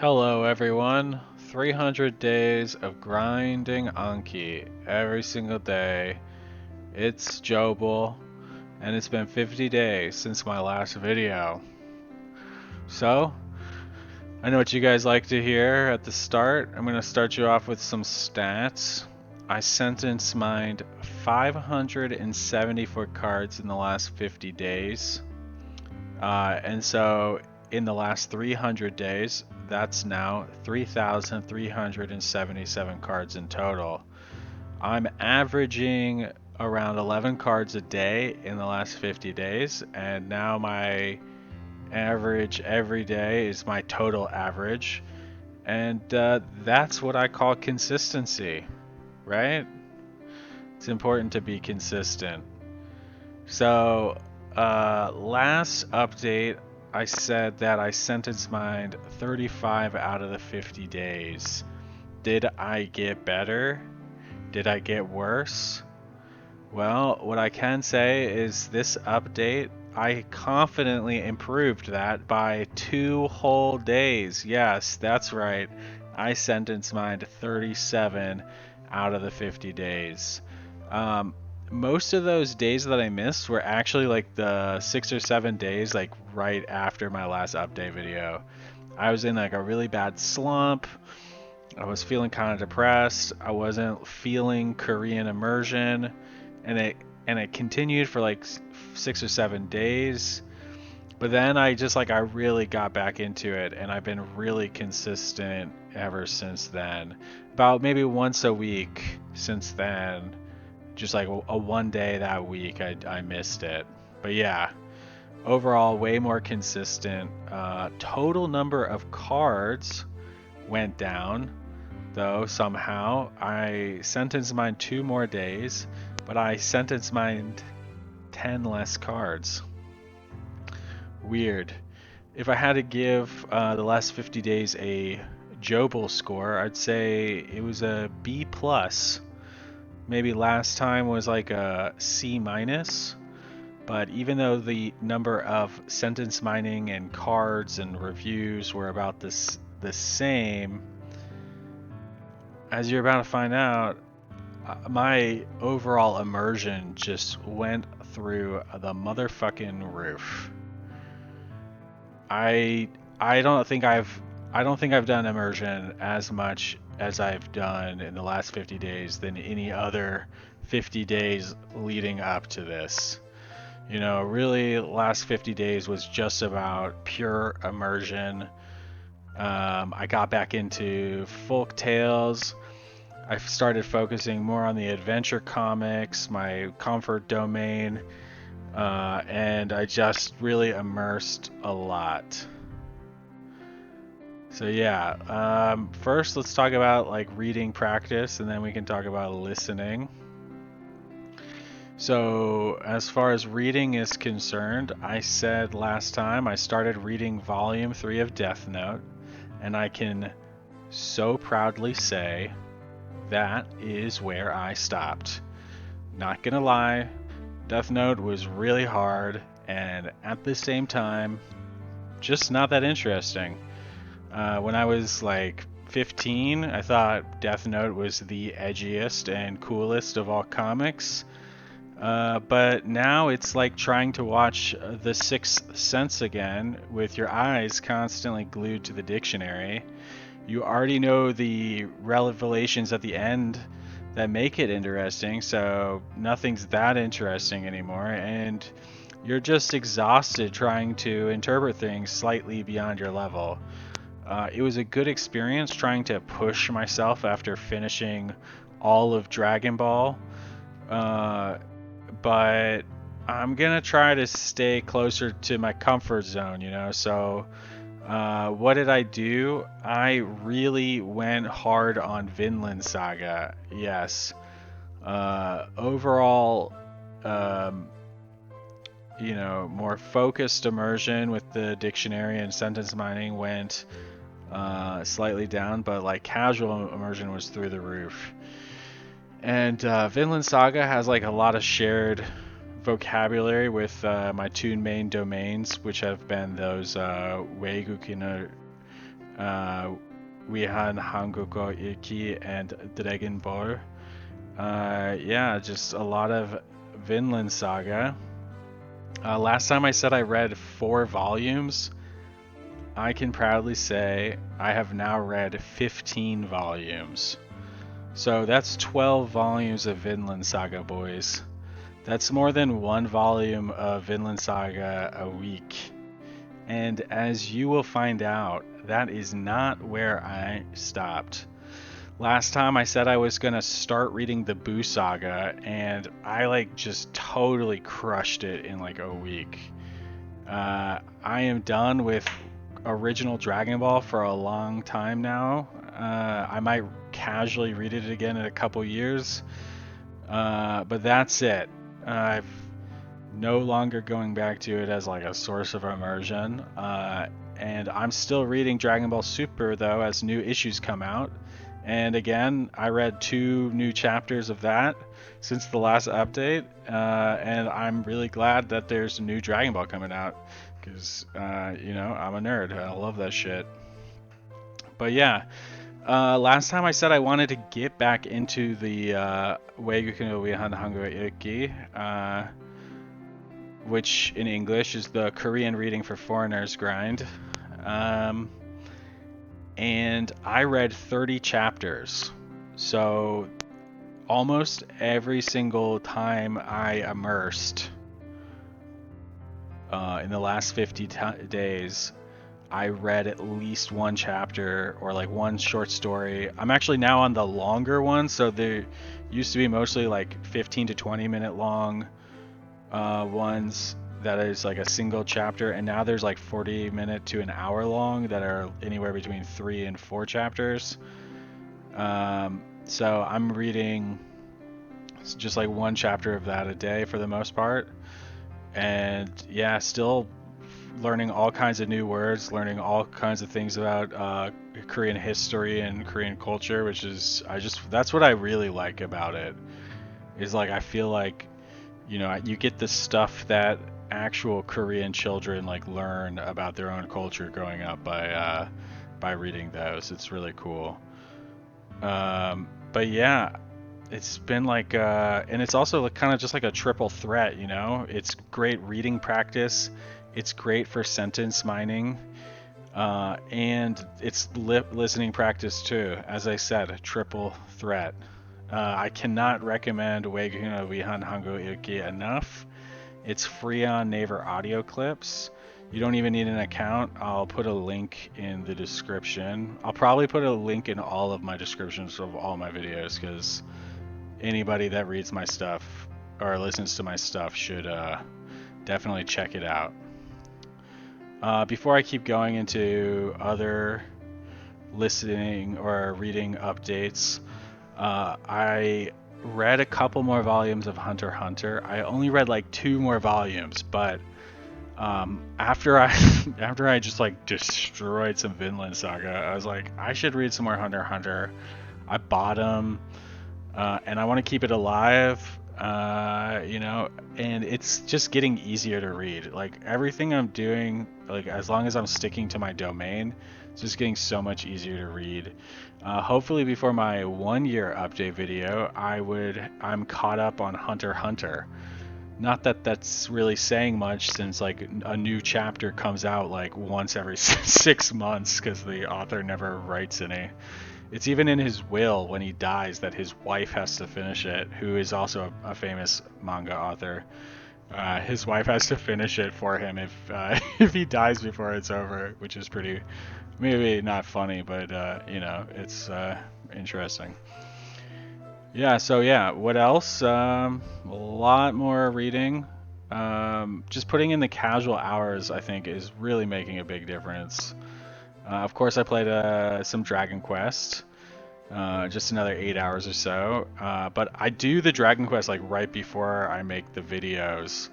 Hello everyone. 300 days of grinding Anki every single day. It's Jobel, and it's been 50 days since my last video. So, I know what you guys like to hear at the start. I'm going to start you off with some stats. I sentence mined 574 cards in the last 50 days. And so in the last 300 days, that's now 3,377 cards in total. I'm averaging around 11 cards a day in the last 50 days, and now my average every day is my total average. And that's what I call consistency, right? It's important to be consistent. So, last update, I said that I sentence mined 35 out of the 50 days. Did I get better? Did I get worse? Well, what I can say is this update, I confidently improved that by 2 whole days. Yes, that's right. I sentence mined 37 out of the 50 days. Most of those days that I missed were actually like the 6 or 7 days like right after my last update video. I was in like a really bad slump. I was feeling kind of depressed. I wasn't feeling Korean immersion, and it continued for like 6 or 7 days. But then I really got back into it, and I've been really consistent ever since then. About maybe once a week since then, just like a one day that week I missed it. But yeah, overall way more consistent. Total number of cards went down though somehow. I sentence mined 2 more days, but I sentence mined 10 less cards. Weird. If I had to give the last 50 days a Jobel score, I'd say it was a B plus. Maybe last time was like a C minus, but even though the number of sentence mining and cards and reviews were about the same, as you're about to find out, my overall immersion just went through the motherfucking roof. I I don't think I've done immersion as much as I've done in the last 50 days than any other 50 days leading up to this. You know, really, last 50 days was just about pure immersion. I got back into folk tales. I started focusing more on the adventure comics, my comfort domain, and I just really immersed a lot. So yeah, first let's talk about like reading practice, and then we can talk about listening. So as far as reading is concerned, I said last time I started reading volume 3 of Death Note, and I can so proudly say that is where I stopped. Not gonna lie, Death Note was really hard, and at the same time, just not that interesting. When I was like 15, I thought Death Note was the edgiest and coolest of all comics. But now it's like trying to watch The Sixth Sense again with your eyes constantly glued to the dictionary. You already know the revelations at the end that make it interesting, so nothing's that interesting anymore, and you're just exhausted trying to interpret things slightly beyond your level. It was a good experience trying to push myself after finishing all of Dragon Ball, but I'm gonna try to stay closer to my comfort zone, you know. So, what did I do? I really went hard on Vinland Saga. Yes. Overall, um, more focused immersion with the dictionary and sentence mining went slightly down, but like casual immersion was through the roof. And Vinland Saga has like a lot of shared vocabulary with my two main domains, which have been those Weigukino Wihan Hanguko Iki and Dragon Ball. Yeah, just a lot of Vinland Saga. Last time I said I read 4 volumes. I can proudly say I have now read 15 volumes. So that's 12 volumes of Vinland Saga, boys. That's more than 1 volume of Vinland Saga a week. And as you will find out, that is not where I stopped. Last time I said I was going to start reading the Boo Saga, and I just totally crushed it in like a week. I am done with original Dragon Ball for a long time now. I might casually read it again in a couple years, but that's it. I've no longer going back to it as like a source of immersion. And I'm still reading Dragon Ball Super though as new issues come out. And again, I read 2 new chapters of that since the last update, and I'm really glad that there's a new Dragon Ball coming out because I'm a nerd. I love that shit. But yeah, last time I said I wanted to get back into the Weigukino Wihan Hangu Iki, which in English is the Korean reading for foreigners grind. And I read 30 chapters. So almost every single time I immersed in the last 50 days, I read at least 1 chapter or like 1 short story. I'm actually now on the longer one, so there used to be mostly like 15 to 20 minute long ones that is like a single chapter, and now there's like 40-minute to an hour long that are anywhere between 3 and 4 chapters. So I'm reading just like 1 chapter of that a day for the most part, and yeah, still learning all kinds of new words, learning all kinds of things about Korean history and Korean culture, which is that's what I really like about it. Is like I feel like you get the stuff that actual Korean children like learn about their own culture growing up by reading those. It's really cool. But yeah, it's been like and it's also like kind of just like a triple threat. It's great reading practice, it's great for sentence mining, and it's listening practice too. As I said, a triple threat. I cannot recommend Weiguna Wihan Hangu Iki enough. It's free on Naver audio clips. You don't even need an account. I'll put a link in the description. I'll probably put a link in all of my descriptions of all my videos because anybody that reads my stuff or listens to my stuff should definitely check it out. Before I keep going into other listening or reading updates, I read a couple more volumes of Hunter x Hunter. I only read like 2 more volumes, but after I just like destroyed some Vinland Saga, I was like, I should read some more Hunter x Hunter. I bought them, and I want to keep it alive, and it's just getting easier to read. Like everything I'm doing, like as long as I'm sticking to my domain, it's just getting so much easier to read. Hopefully before my 1-year update video, I'm caught up on Hunter x Hunter. Not that that's really saying much since like a new chapter comes out like once every 6 months because the author never writes any. It's even in his will when he dies that his wife has to finish it, who is also a famous manga author. His wife has to finish it for him if if he dies before it's over, which is pretty, maybe not funny, but it's interesting. Yeah, so yeah, what else? A lot more reading. Just putting in the casual hours, I think, is really making a big difference. Of course, I played some Dragon Quest, just another 8 hours or so. But I do the Dragon Quest like right before I make the videos,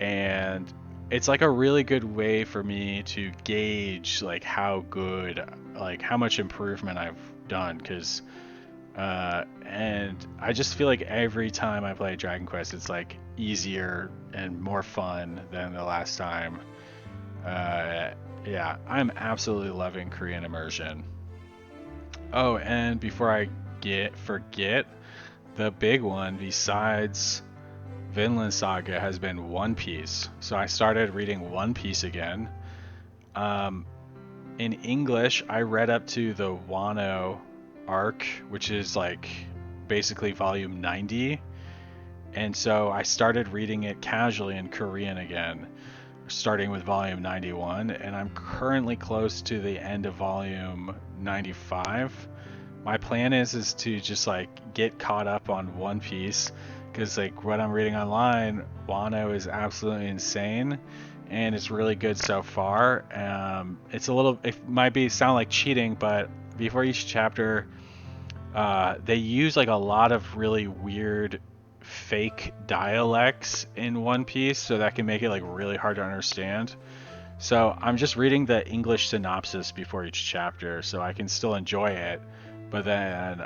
and it's like a really good way for me to gauge like how good, like how much improvement I've done, because and I just feel like every time I play Dragon Quest, it's like easier and more fun than the last time. Yeah, I'm absolutely loving Korean immersion. Oh, and before I get forget, the big one besides Vinland Saga has been One Piece. So I started reading One Piece again. Um, in English, I read up to the Wano arc, which is like basically volume 90. And so I started reading it casually in Korean again, starting with volume 91. And I'm currently close to the end of volume 95. My plan is to just like get caught up on One Piece because like what I'm reading online, Wano is absolutely insane, and it's really good so far. It's a little, it might be sound like cheating, but before each chapter, they use like a lot of really weird fake dialects in One Piece, so that can make it like really hard to understand. So I'm just reading the English synopsis before each chapter, so I can still enjoy it, but then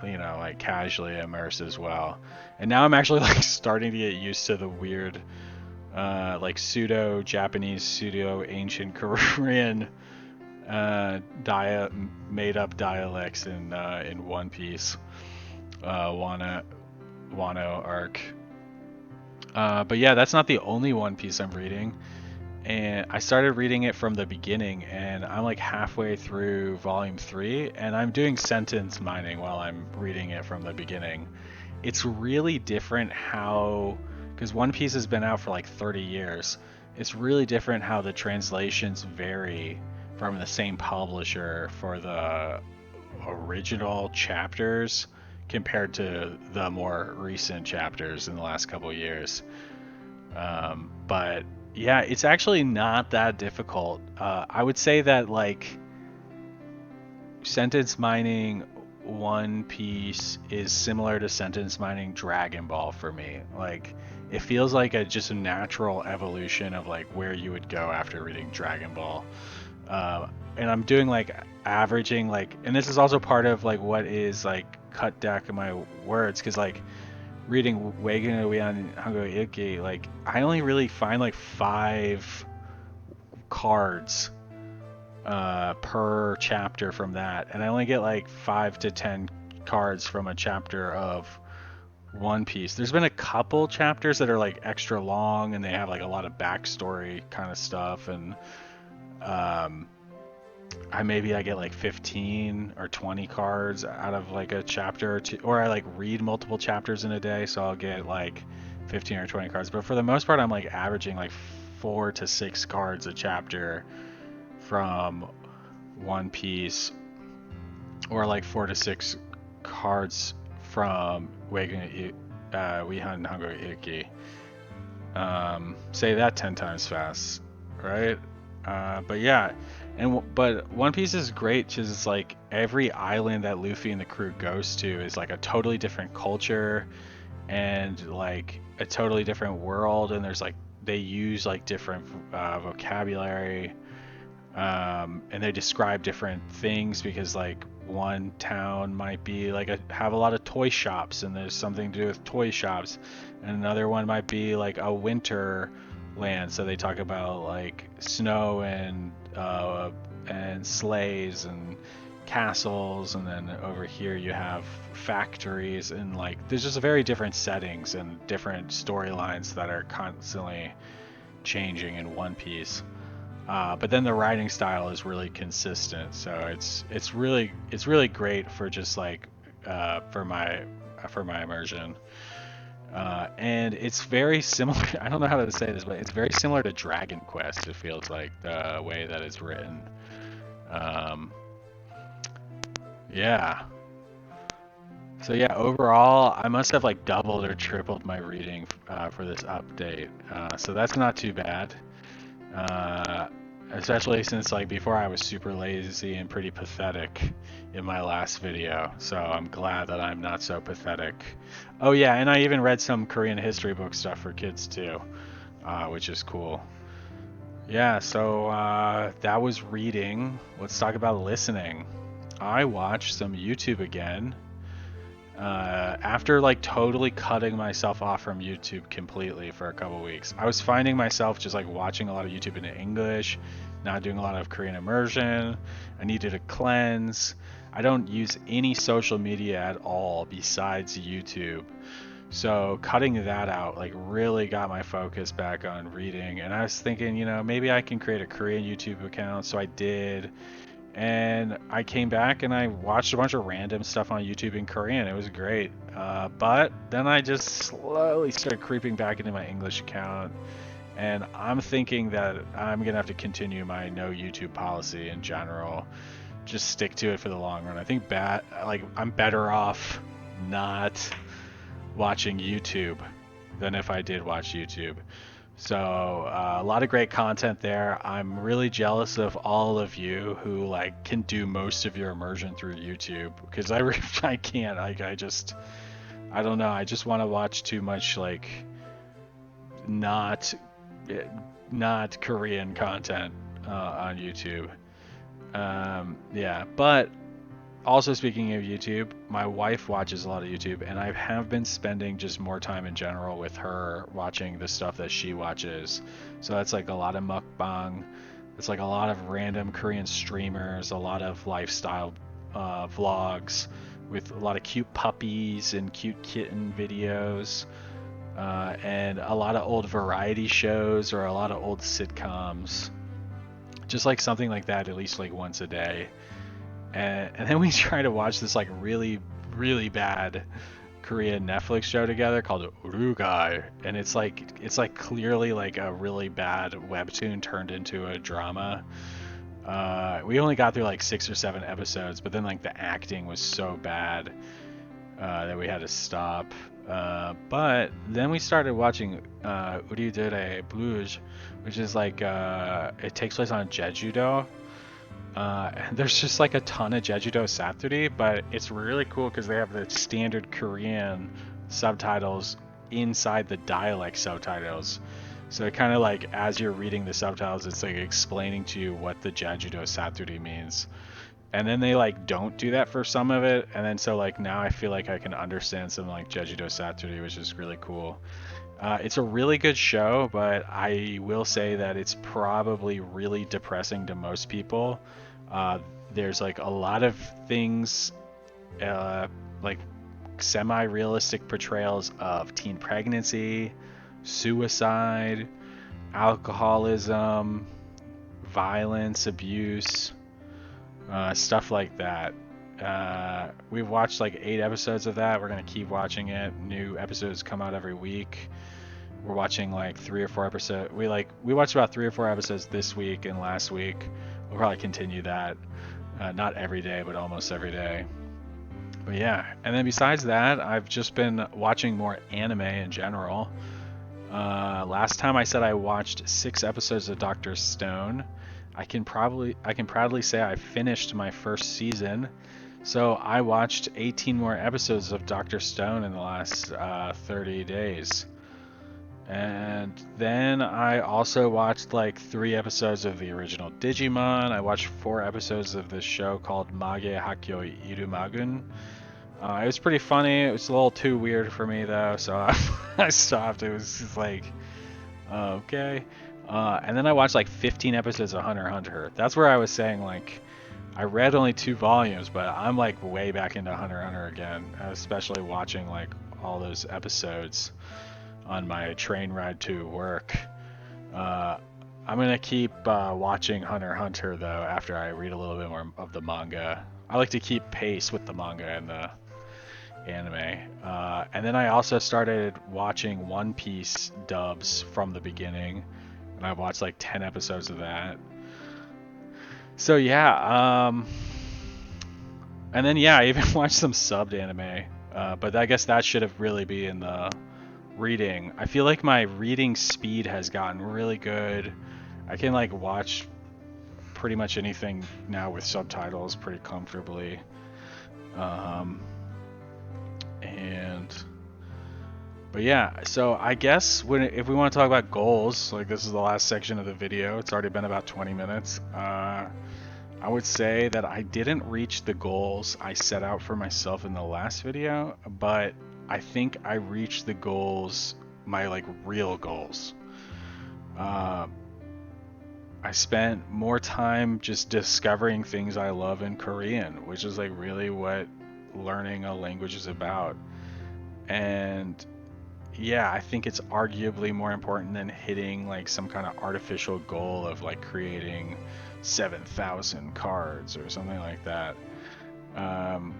like casually immerse as well. And now I'm actually like starting to get used to the weird, like pseudo Japanese, pseudo ancient Korean, dia made up dialects in One Piece, Wano arc. But yeah, that's not the only One Piece I'm reading. And I started reading it from the beginning, and I'm like halfway through volume 3, and I'm doing sentence mining while I'm reading it from the beginning. It's really different how, because One Piece has been out for like 30 years, it's really different how the translations vary from the same publisher for the original chapters compared to the more recent chapters in the last couple of years. But yeah, it's actually not that difficult. I would say that like sentence mining One Piece is similar to sentence mining Dragon Ball for me. Like it feels like just a natural evolution of like where you would go after reading Dragon Ball. And I'm doing like averaging like, and this is also part of like what is like cut deck in my words, because like reading Wagen Wian Hango Iki, like I only really find like 5 cards per chapter from that, and I only get like 5 to 10 cards from a chapter of One Piece. There's been a couple chapters that are like extra long and they have like a lot of backstory kind of stuff, and um, I get like 15 or 20 cards out of like a chapter or two, or I like read multiple chapters in a day, so I'll get like 15 or 20 cards. But for the most part, I'm like averaging like 4 to 6 cards a chapter from One Piece, or like 4 to 6 cards from Wihan Hango Iki. Say that 10 times fast, right? But yeah, but One Piece is great because it's like every island that Luffy and the crew goes to is like a totally different culture and like a totally different world, and there's like they use like different vocabulary, and they describe different things because like one town might be like have a lot of toy shops and there's something to do with toy shops, and another one might be like a winter land, so they talk about like snow and sleighs and castles, and then over here you have factories, and like there's just very different settings and different storylines that are constantly changing in One Piece. But then the writing style is really consistent, so it's really great for just like for my immersion. And it's very similar. I don't know how to say this, but it's very similar to Dragon Quest. It feels like the way that it's written. Um, yeah. So yeah, overall, I must have like doubled or tripled my reading for this update. So that's not too bad. Uh, Especially since like before I was super lazy and pretty pathetic in my last video. So I'm glad that I'm not so pathetic. Oh yeah, and I even read some Korean history book stuff for kids too, which is cool. Yeah, so that was reading. Let's talk about listening. I watched some YouTube again. After like totally cutting myself off from YouTube completely for a couple weeks, I was finding myself just like watching a lot of YouTube in English, not doing a lot of Korean immersion. I needed a cleanse. I don't use any social media at all besides YouTube. So cutting that out like really got my focus back on reading. And I was thinking, maybe I can create a Korean YouTube account. So I did. And I came back and I watched a bunch of random stuff on YouTube in Korean. It was great. But then I just slowly started creeping back into my English account. And I'm thinking that I'm going to have to continue my no YouTube policy in general. Just stick to it for the long run. I think I'm better off not watching YouTube than if I did watch YouTube. So a lot of great content there. I'm really jealous of all of you who like can do most of your immersion through YouTube because I can't. I don't know. I just want to watch too much like not not Korean content on YouTube. Yeah, but also speaking of YouTube, my wife watches a lot of YouTube, and I have been spending just more time in general with her watching the stuff that she watches. So that's like a lot of mukbang. It's like a lot of random Korean streamers, a lot of lifestyle vlogs with a lot of cute puppies and cute kitten videos, and a lot of old variety shows or a lot of old sitcoms. Just like something like that, at least like once a day. And then we try to watch this like really, really bad Korean Netflix show together called Urugai, and it's like clearly like a really bad webtoon turned into a drama. We only got through like 6 or 7 episodes, but then like the acting was so bad that we had to stop. But then we started watching Uridure Blues, which is like it takes place on Jeju-do. And there's just like a ton of Jeju-do Satori, but it's really cool because they have the standard Korean subtitles inside the dialect subtitles. So it kind of like as you're reading the subtitles, it's like explaining to you what the Jeju-do Satori means. And then they like don't do that for some of it, and then so like now I feel like I can understand some like Jeju-do Satori, which is really cool. It's a really good show, but I will say that it's probably really depressing to most people. Uh, there's like a lot of things, like semi-realistic portrayals of teen pregnancy, suicide, alcoholism, violence, abuse, stuff like that. We've watched like 8 episodes of that. We're gonna keep watching it. New episodes come out every week. We're watching like 3 or 4 episodes. We watched about 3 or 4 episodes this week and last week. We'll probably continue that. Not every day, but almost every day. But yeah, and then besides that, I've just been watching more anime in general. Last time I said I watched 6 episodes of Dr. Stone. I can proudly say I finished my first season. So I watched 18 more episodes of Dr. Stone in the last 30 days. And then I also watched like 3 episodes of the original Digimon. I watched 4 episodes of this show called Mage Hakyo Irumagun. It was pretty funny. It was a little too weird for me though, so I stopped. It was just like, okay. And then I watched like 15 episodes of Hunter x Hunter. That's where I was saying like, I read only 2 volumes, but I'm like way back into Hunter x Hunter again, especially watching like all those episodes on my train ride to work. I'm gonna keep watching Hunter x Hunter though after I read a little bit more of the manga. I like to keep pace with the manga and the anime. And then I also started watching One Piece dubs from the beginning, and I watched like 10 episodes of that. So yeah, and then yeah, I even watched some subbed anime. But I guess that should have really be in the reading. I feel like my reading speed has gotten really good. I can like watch pretty much anything now with subtitles pretty comfortably. But yeah, so I guess if we want to talk about goals, like this is the last section of the video. It's already been about 20 minutes. I would say that I didn't reach the goals I set out for myself in the last video, but I think I reached the goals, my like real goals. I spent more time just discovering things I love in Korean, which is like really what learning a language is about. And yeah, I think it's arguably more important than hitting like some kind of artificial goal of like creating 7,000 cards or something like that. Um,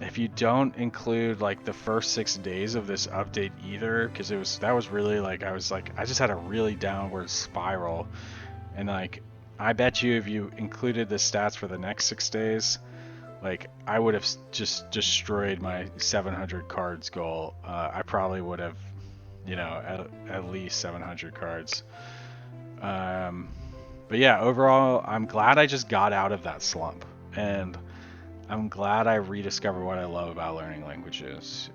if you don't include like the first 6 days of this update either, because that was really like I just had a really downward spiral, and like I bet you if you included the stats for the next 6 days, like I would have just destroyed my 700 cards goal. I probably would have, at least 700 cards. Um, but yeah, overall, I'm glad I just got out of that slump, and I'm glad I rediscovered what I love about learning languages.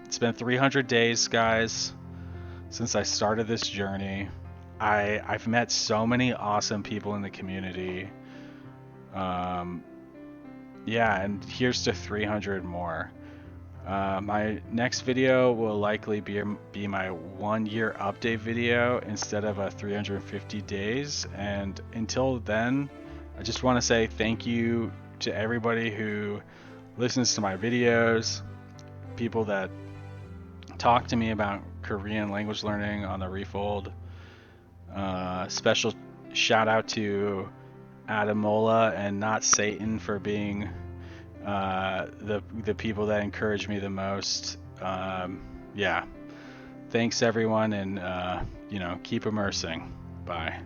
It's been 300 days, guys, since I started this journey. I've met so many awesome people in the community. Um, yeah, and here's to 300 more. My next video will likely be my 1 year update video instead of a 350 days. And until then, I just want to say thank you to everybody who listens to my videos, people that talk to me about Korean language learning on the Refold. Special shout out to Adamola and Not Satan for being the people that encourage me the most. Yeah, thanks everyone, and keep immersing. Bye.